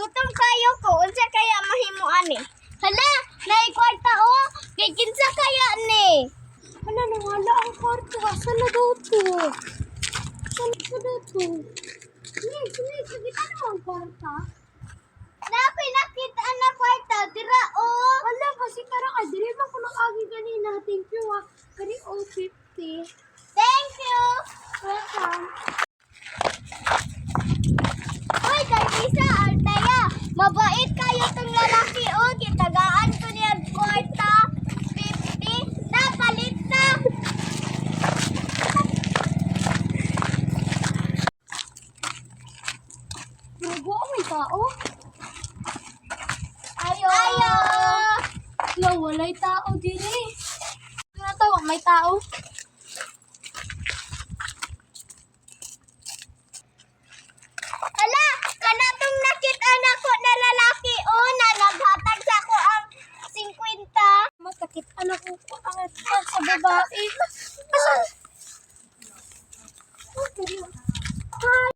gutom kayo ko. Unsa kaya mahimo ani? Hala, nay kwarta o. Kay kinsa kaya ni? Hala, nawala ang kwarto. Asa na daw to? Saan na daw to? Kita na ang kwarta. Nakoy nakita na kwarta dira o. Hala, kasi parang dili man ko agi ganina. Thank you ha. Kani 50. Thank you. Welcome. Uy, Darvisa, Altaya. Mabait kayo tong lalaki o. Kitagaan ko niya kwarta. 50. Napalit na. Rugo, may tao. Ayo. Ayo. Hala, walay tao din eh. Ano to? May tao? Hala, kanatong nakita na ko na lalaki o na naghatag sa ko ang 50. Matakit anak ko ang sa babae. Asa? Hi,